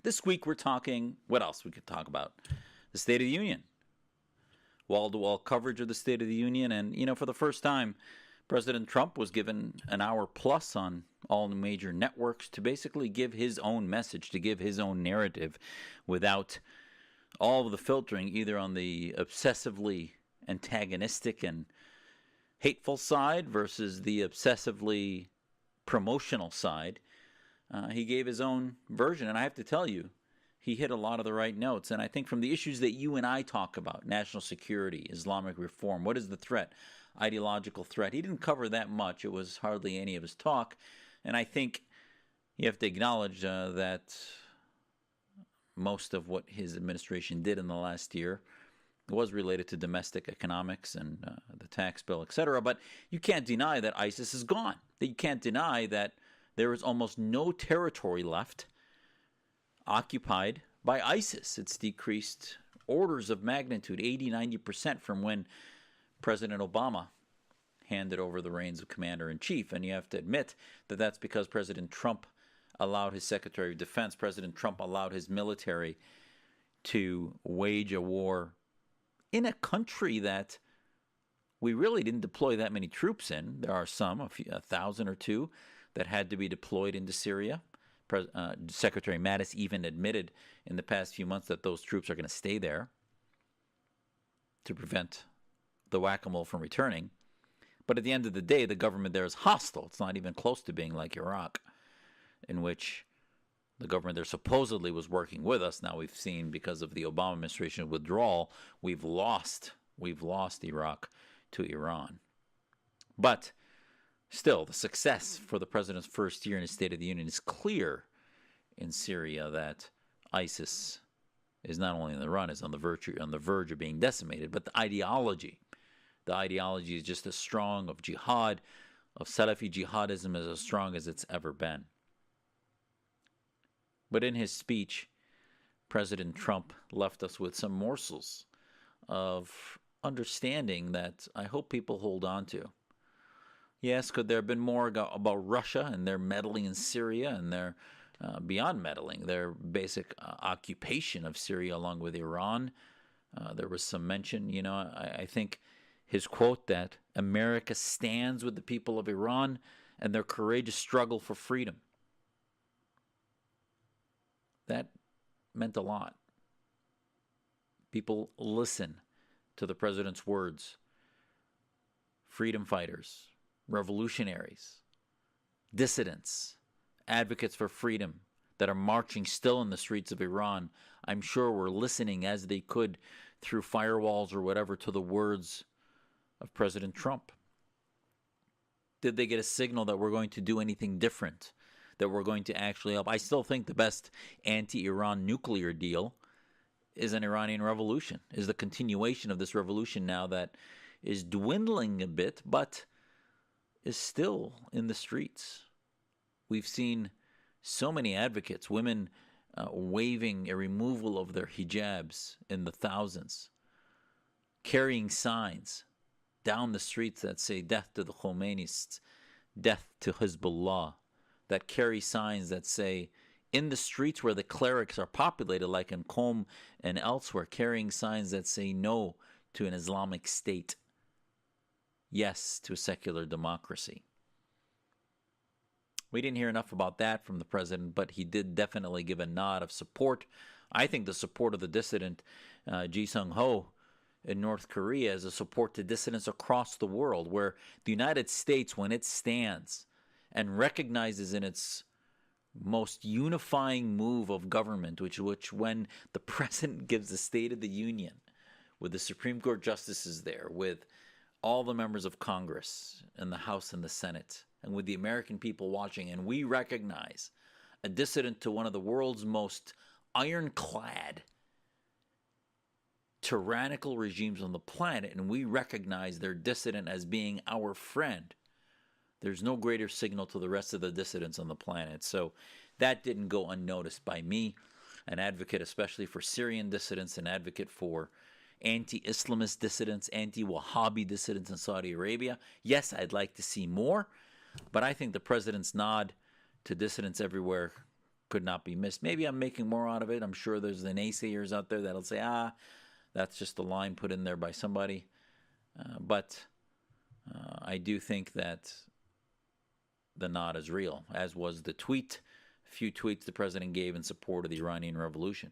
This week we're talking, what else we could talk about? The State of the Union. Wall-to-wall coverage of the State of the Union. And, for the first time, President Trump was given an hour plus on all the major networks to basically give his own message, to give his own narrative without all of the filtering, either on the obsessively antagonistic and hateful side versus the obsessively promotional side. He gave his own version, and I have to tell you, he hit a lot of the right notes. And I think from the issues that you and I talk about, national security, Islamic reform, what is the threat, ideological threat, he didn't cover that much. It was hardly any of his talk. And I think you have to acknowledge that most of what his administration did in the last year was related to domestic economics and the tax bill, etc. But you can't deny that ISIS is gone. You can't deny that there is almost no territory left occupied by ISIS. It's decreased orders of magnitude, 80, 90% from when President Obama handed over the reins of commander-in-chief. And you have to admit that that's because President Trump allowed his Secretary of Defense, President Trump allowed his military to wage a war in a country that we really didn't deploy that many troops in. There are some, a thousand or two, that had to be deployed into Syria. Secretary Mattis even admitted in the past few months that those troops are going to stay there to prevent the whack-a-mole from returning. But at the end of the day, the government there is hostile. It's not even close to being like Iraq, in which the government there supposedly was working with us. Now we've seen, because of the Obama administration withdrawal, we've lost Iraq to Iran. But still, the success for the president's first year in his State of the Union is clear in Syria that ISIS is not only on the run, is on the verge of being decimated, but the ideology is just as strong of jihad, of Salafi jihadism, as strong as it's ever been. But in his speech, President Trump left us with some morsels of understanding that I hope people hold on to. Yes, could there have been more about Russia and their meddling in Syria and their, beyond meddling, their basic occupation of Syria along with Iran? There was some mention, I think his quote that America stands with the people of Iran and their courageous struggle for freedom. That meant a lot. People listen to the president's words. Freedom fighters, revolutionaries, dissidents, advocates for freedom that are marching still in the streets of Iran, I'm sure were listening as they could through firewalls or whatever to the words of President Trump. Did they get a signal that we're going to do anything different, that we're going to actually help? I still think the best anti-Iran nuclear deal is an Iranian revolution, is the continuation of this revolution now that is dwindling a bit, but is still in the streets. We've seen so many advocates, women waving a removal of their hijabs in the thousands, carrying signs down the streets that say death to the Khomeinists, death to Hezbollah, that carry signs that say, in the streets where the clerics are populated, like in Qom and elsewhere, carrying signs that say no to an Islamic state, yes to a secular democracy. We didn't hear enough about that from the president, but he did definitely give a nod of support. I think the support of the dissident, Ji Sung-ho, in North Korea is a support to dissidents across the world, where the United States, when it stands and recognizes in its most unifying move of government, which when the president gives the State of the Union, with the Supreme Court justices there, with all the members of Congress and the House and the Senate, and with the American people watching, and we recognize a dissident to one of the world's most ironclad tyrannical regimes on the planet, and we recognize their dissident as being our friend, there's no greater signal to the rest of the dissidents on the planet. So that didn't go unnoticed by me, an advocate especially for Syrian dissidents, an advocate for anti-Islamist dissidents, anti-Wahhabi dissidents in Saudi Arabia. Yes, I'd like to see more, but I think the president's nod to dissidents everywhere could not be missed. Maybe I'm making more out of it. I'm sure there's the naysayers out there that'll say, that's just a line put in there by somebody. But I do think that the nod is real, as was the tweet, a few tweets the president gave in support of the Iranian Revolution.